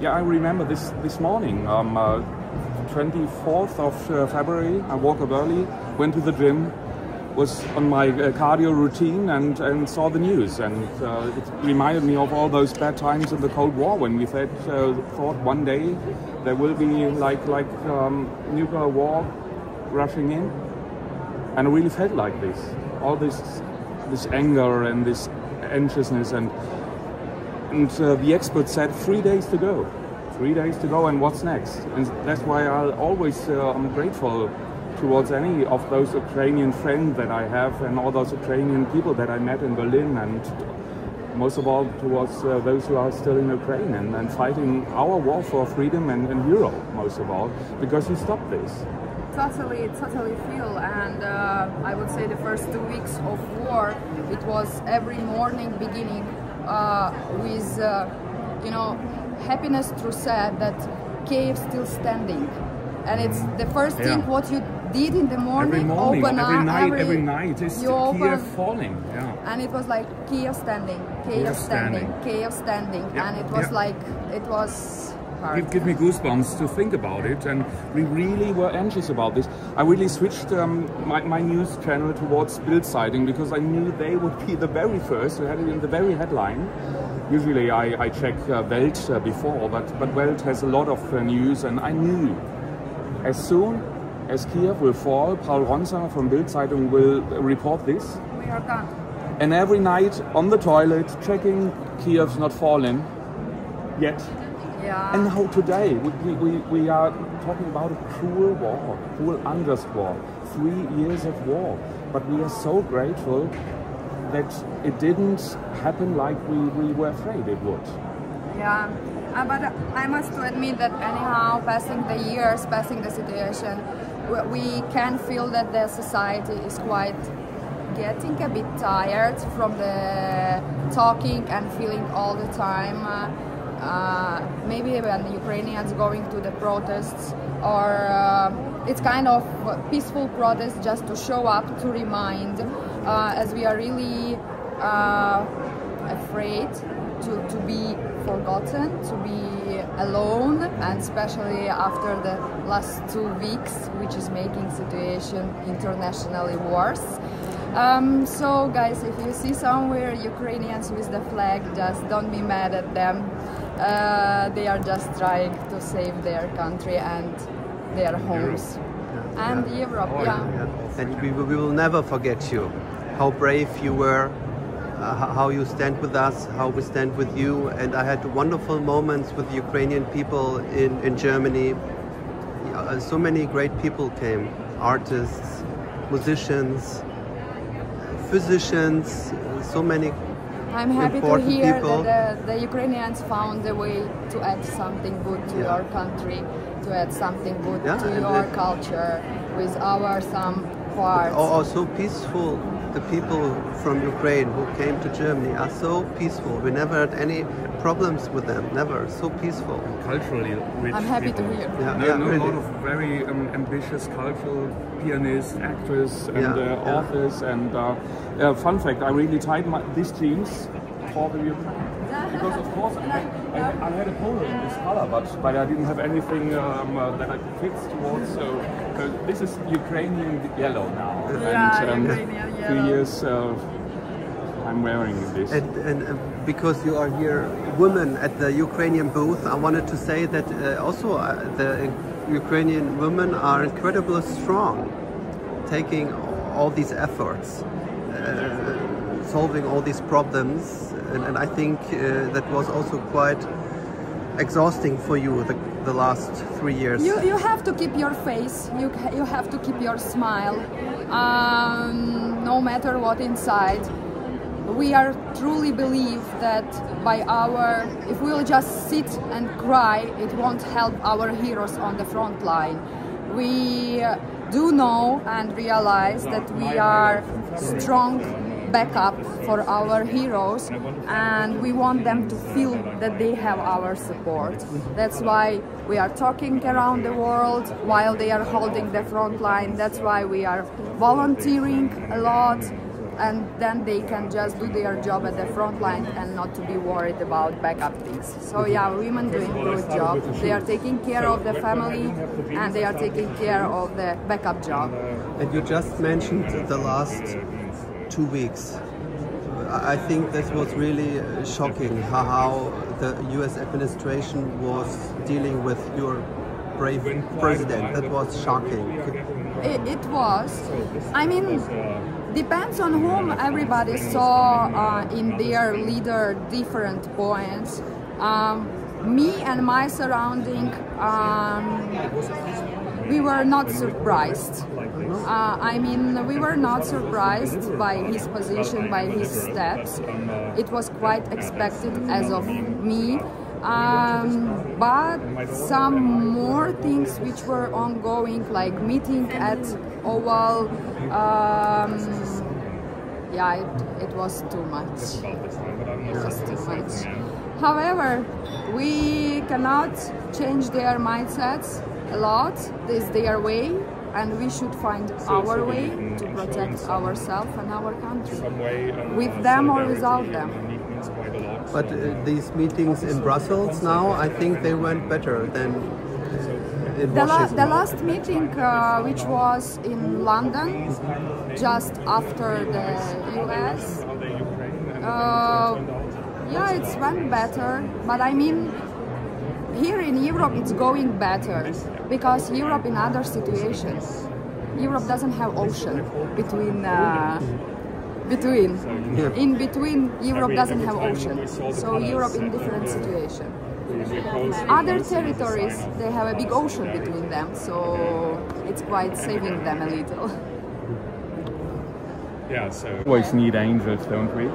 Yeah, I remember this morning, 24th of February, I woke up early, went to the gym, was on my cardio routine and saw the news, and it reminded me of all those bad times in the Cold War when we thought one day there will be like nuclear war rushing in, and I really felt like this, all this anger and this anxiousness, and the experts said 3 days to go. 3 days to go, and what's next? And that's why I'm grateful towards any of those Ukrainian friends that I have and all those Ukrainian people that I met in Berlin, and most of all towards those who are still in Ukraine and fighting our war for freedom and Europe, most of all, because you stopped this. Totally feel, and I would say the first 2 weeks of war, it was every morning beginning with happiness through sad that Kiev still standing, and it's the first thing what you did in the morning. Every night is Kiev falling. Yeah. And it was like Kiev standing, Kiev standing, Kiev standing, and it was like it was. Give me goosebumps to think about it, and we really were anxious about this. I really switched my news channel towards Bild Zeitung because I knew they would be the very first who had it in the very headline. Usually I check Welt before, but Welt has a lot of news, and I knew as soon as Kiev will fall, Paul Ronsanger from Bild Zeitung will report this. We are gone. And every night on the toilet checking Kiev's not fallen yet. Yeah. And now today we are talking about a cruel war, cruel unjust war, 3 years of war. But we are so grateful that it didn't happen like we were afraid it would. Yeah, but I must admit that anyhow, passing the years, passing the situation, we can feel that the society is quite getting a bit tired from the talking and feeling all the time. Maybe when the Ukrainians going to the protests, or it's kind of peaceful protest just to show up, to remind, as we are really afraid to be forgotten, to be alone, and especially after the last 2 weeks, which is making situation internationally worse. So guys, if you see somewhere Ukrainians with the flag, just don't be mad at them. They are just trying to save their country and their homes. And Europe, And we will never forget you, how brave you were, how you stand with us, how we stand with you. And I had wonderful moments with Ukrainian people in Germany. So many great people came, artists, musicians, physicians, so many. I'm happy to hear people. that the Ukrainians found a way to add something good to your country, to add something good to your culture with some parts. So peaceful. The people from Ukraine who came to Germany are so peaceful. We never had any problems with them, never. So peaceful. Culturally rich. I'm happy people. to hear. Really. A lot of very ambitious cultural pianists, actors, and authors. And fun fact, I really tied these jeans for the Ukraine. Because of course I had a polo in this color, but I didn't have anything that I could fit towards. So this is Ukrainian yellow now, and Ukrainian yellow. 2 years I'm wearing this. And because you are here, women at the Ukrainian booth, I wanted to say that also the Ukrainian women are incredibly strong, taking all these efforts, solving all these problems. And I think that was also quite exhausting for you the last 3 years. You have to keep your face, you have to keep your smile, no matter what inside. We are truly believe that if we will just sit and cry, it won't help our heroes on the front line. We do know and realize that we are strong backup for our heroes, and we want them to feel that they have our support. That's why we are talking around the world while they are holding the front line. That's why we are volunteering a lot. and then they can just do their job at the front line and not to be worried about backup things. So yeah, women doing a good job. They are taking care of the family and they are taking care of the backup job. And you just mentioned the last 2 weeks. I think this was really shocking how the US administration was dealing with your brave president. That was shocking. It was. I mean, depends on whom everybody saw in their leader different points. Me and my surrounding, we were not surprised. I mean, we were not surprised by his position, by his steps. It was quite expected as of me. But some more things which were ongoing, like meeting at Oval, yeah, it was too much. It was too much. However, we cannot change their mindsets a lot. This is their way, and we should find our way to protect ourselves and our country, with them or without them. But these meetings in Brussels now, I think they went better than in Washington. The last meeting, which was in London, just after the US, yeah, it's went better. But I mean, here in Europe, it's going better because Europe in other situations. Europe doesn't have ocean between. In between, Europe doesn't have ocean, so Europe in different situation. Other territories, they have a big ocean between them, so it's quite saving them a little. Yeah, so always need angels, don't we?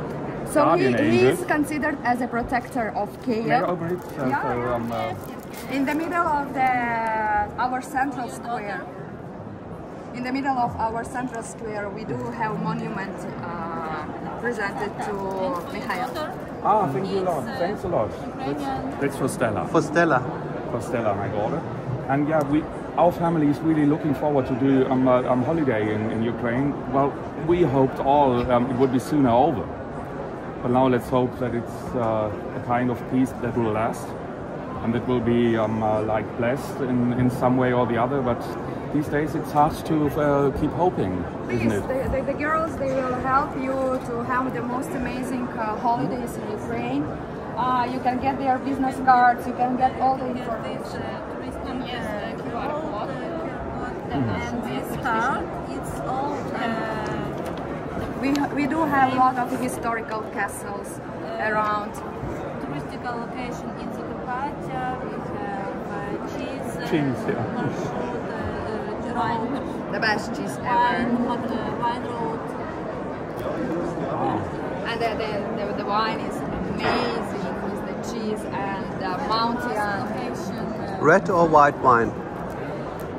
So he is considered as a protector of Kiev. In the middle of our central square. In the middle of our central square, we do have monument presented to Mikhail. Ah, thank you a lot. Thanks a lot. That's for Stella. For Stella. For Stella, my daughter. And yeah, our family is really looking forward to do holiday in Ukraine. Well, we hoped all it would be sooner over. But now let's hope that it's a kind of peace that will last. And that will be like blessed in some way or the other. But these days it's hard to keep hoping, isn't it? The girls, they will help you to have the most amazing holidays in Ukraine. You can get their business cards, you can get all the information. And this card, it's all... We do have a lot of historical castles around. Touristical location in Zakarpattia, we have cheese, Yeah. The best cheese ever. Wine road. And the wine is amazing with the cheese and the mountain. Red or white wine?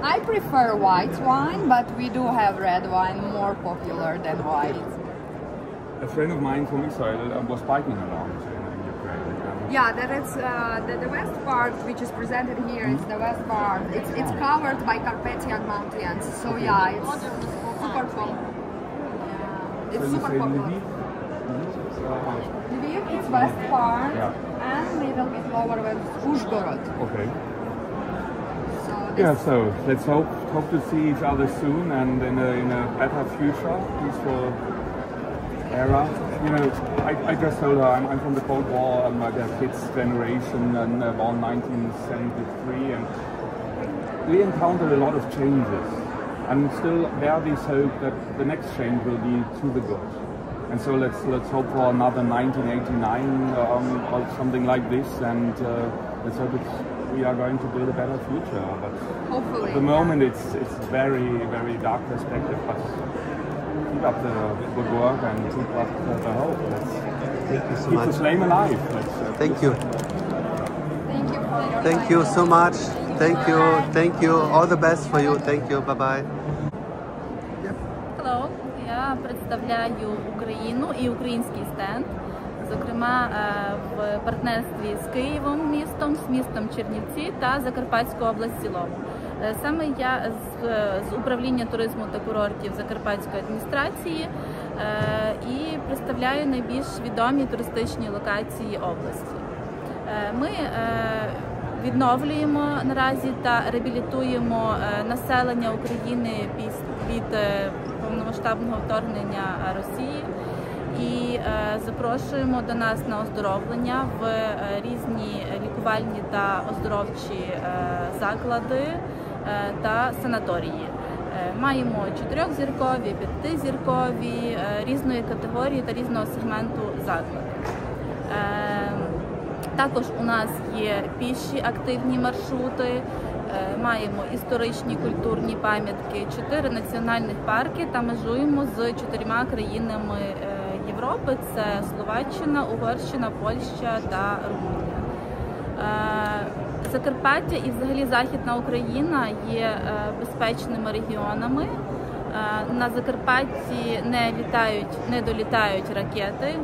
I prefer white wine, but we do have red wine more popular than white. A friend of mine from Israel was biking around in Ukraine. Yeah, that is the west part, which is presented here. It's the west part. It's covered by Carpathian mountains. So yeah, it's super popular. Yeah, it's super popular. Lviv, it's west part, and a little bit lower with Uzhgorod. Okay. So yeah, so let's hope to see each other soon and in a better future, peaceful era. You know, I just told her I'm from the Cold War. I'm like a kids generation and born 1973, and we encountered a lot of changes. And still there is hope that the next change will be to the good. And so let's hope for another 1989 or something like this, and let's hope we are going to build a better future. But hopefully, at the moment it's very, very dark perspective. But keep up the good work and keep up the hope. Thank you so keep much. the flame alive. Thank you. Thank you for your Thank you so much. Thank you. Thank you. All the best for you. Thank you. Bye bye. Hello. Я представляю Україну і український стенд, зокрема в партнерстві з Києвом містом, з містом Чернівці та Закарпатську область в цілому. Саме я з управління туризму та курортів Закарпатської адміністрації і представляю найбільш відомі туристичні локації області. Ми відновлюємо наразі та реабілітуємо населення України від повномасштабного вторгнення Росії і запрошуємо до нас на оздоровлення в різні лікувальні та оздоровчі заклади та санаторії. Маємо 4-зіркові, 5-зіркові, різної категорії та різного сегменту заклади. Також у нас є піші активні маршрути, маємо історичні культурні пам'ятки, 4 національних парки та межуємо з 4 країнами Європи – це Словаччина, Угорщина, Польща та Румунія. Закарпаття і взагалі Західна Україна є безпечними регіонами. На Закарпатті не долітають ракети,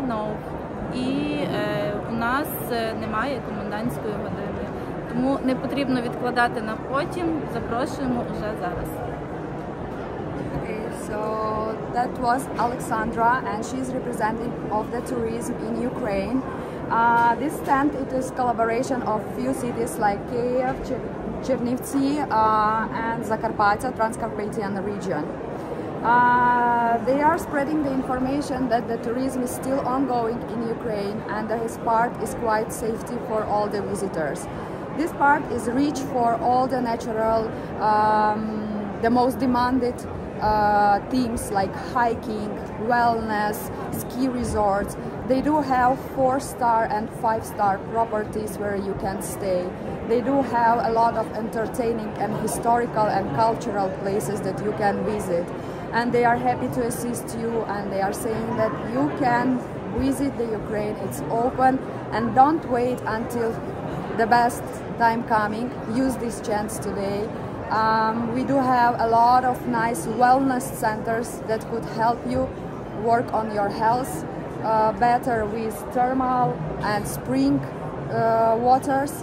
і у нас немає комендантської години. Тому не потрібно відкладати на потім, запрошуємо уже зараз. Okay, so that was Alexandra, and she's representative of the tourism in Ukraine. This stand, it is collaboration of few cities like Kiev, Chernivtsi, and Zakarpattia, Transcarpathian region. They are spreading the information that the tourism is still ongoing in Ukraine, and this part is quite safety for all the visitors. This part is rich for all the natural, the most demanded themes like hiking, wellness, ski resorts. They do have 4-star and 5-star properties where you can stay. They do have a lot of entertaining and historical and cultural places that you can visit. And they are happy to assist you, and they are saying that you can visit the Ukraine, it's open, and don't wait until the best time coming. Use this chance today. We do have a lot of nice wellness centers that could help you work on your health better with thermal and spring waters.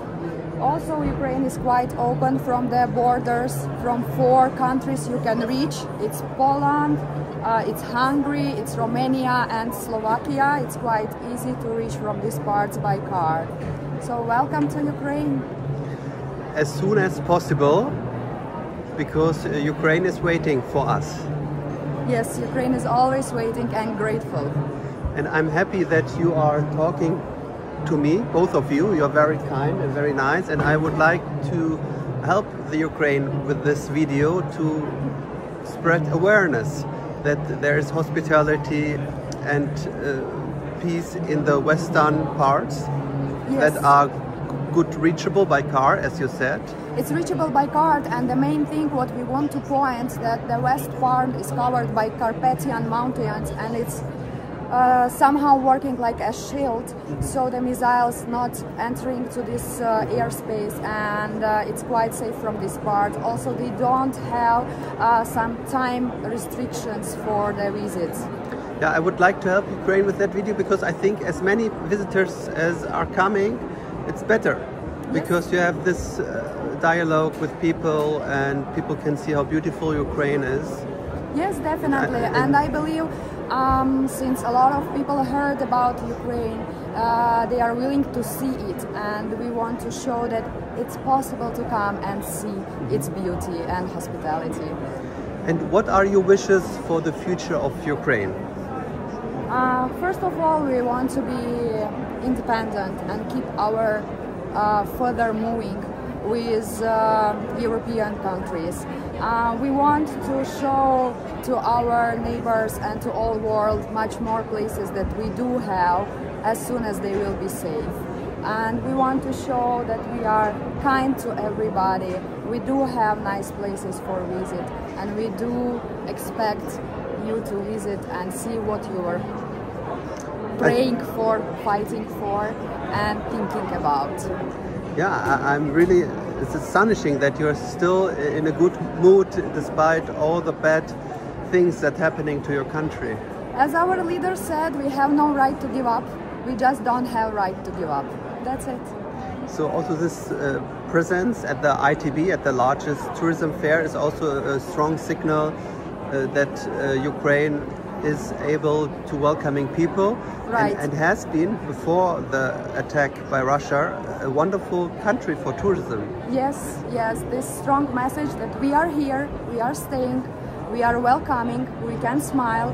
Also, Ukraine is quite open from the borders. From 4 countries you can reach. It's Poland, it's Hungary, it's Romania and Slovakia. It's quite easy to reach from these parts by car. So welcome to Ukraine. As soon as possible, because Ukraine is waiting for us. Yes, Ukraine is always waiting and grateful. And I'm happy that you are talking to me, both of you. You're very kind and very nice, and I would like to help the Ukraine with this video to spread awareness that there is hospitality and peace in the western parts. Yes. That are good reachable by car, as you said. It's reachable by car, and the main thing what we want to point that the west part is covered by Carpathian mountains, and it's somehow working like a shield, so the missiles not entering to this airspace, and it's quite safe from this part. Also, they don't have some time restrictions for the visits. Yeah, I would like to help Ukraine with that video, because I think as many visitors as are coming, it's better. Yes. Because you have this dialogue with people, and people can see how beautiful Ukraine is. Yes, definitely, and I believe since a lot of people heard about Ukraine, they are willing to see it, and we want to show that it's possible to come and see its beauty and hospitality. And what are your wishes for the future of Ukraine? First of all, we want to be independent and keep our further moving with European countries. We want to show to our neighbors and to all world much more places that we do have as soon as they will be safe. And we want to show that we are kind to everybody. We do have nice places for visit, and we do expect you to visit and see what you are praying for, fighting for, and thinking about. Yeah, I'm really, it's astonishing that you're still in a good mood despite all the bad things that are happening to your country. As our leader said, we have no right to give up. We just don't have right to give up. That's it. So also this presence at the ITB, at the largest tourism fair, is also a strong signal that Ukraine is able to welcoming people, Right. and has been, before the attack by Russia, a wonderful country for tourism. Yes, this strong message that we are here, we are staying, we are welcoming, we can smile,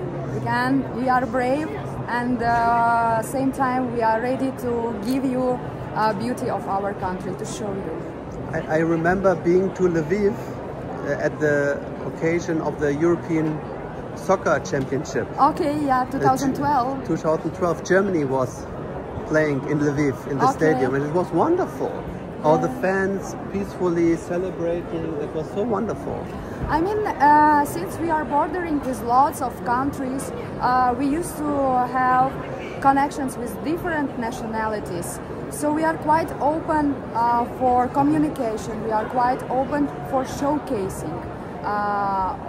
we are brave, and same time we are ready to give you beauty of our country, to show you. I remember being to Lviv at the occasion of the European Soccer Championship. Okay, yeah, 2012. 2012, Germany was playing in Lviv in the Okay. stadium, and it was wonderful. All the fans peacefully celebrating. It was so wonderful. I mean, since we are bordering with lots of countries, we used to have connections with different nationalities. So we are quite open for communication. We are quite open for showcasing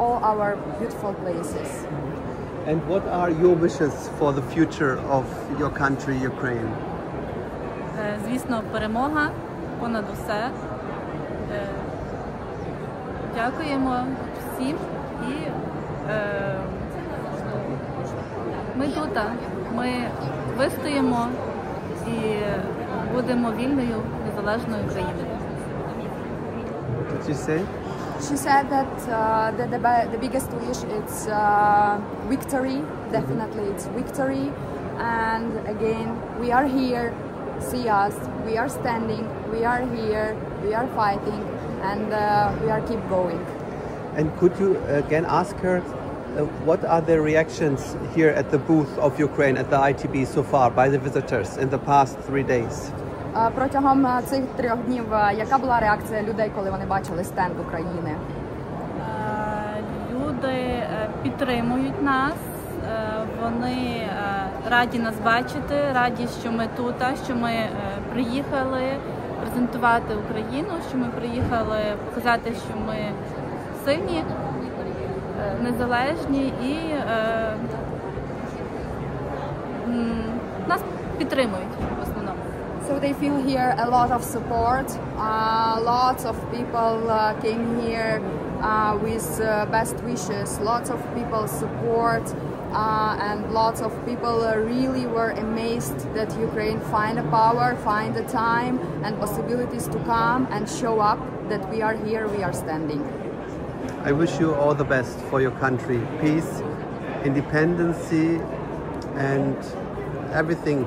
all our beautiful places. And what are your wishes for the future of your country, Ukraine? Звісно, перемога понад усе. Дякуємо всім і ми тут, ми вистоїмо і будемо вільною, незалежною країною. What did you say? She said that the biggest wish is victory. Definitely, it's victory. And again, we are here. See us. We are standing. We are here. We are fighting, and we are keep going. And could you again ask her what are the reactions here at the booth of Ukraine at the ITB so far by the visitors in the past 3 days? Протягом цих 3 днів, яка була реакція людей, коли вони бачили стенд України? Люди підтримують нас, вони раді нас бачити, раді, що ми тут, що ми приїхали презентувати Україну, що ми приїхали показати, що ми сильні, незалежні і нас підтримують в основному. So they feel here a lot of support. Lots of people came here with best wishes. Lots of people support, and lots of people really were amazed that Ukraine find a power, find the time and possibilities to come and show up that we are here, we are standing. I wish you all the best for your country. Peace, independency, and everything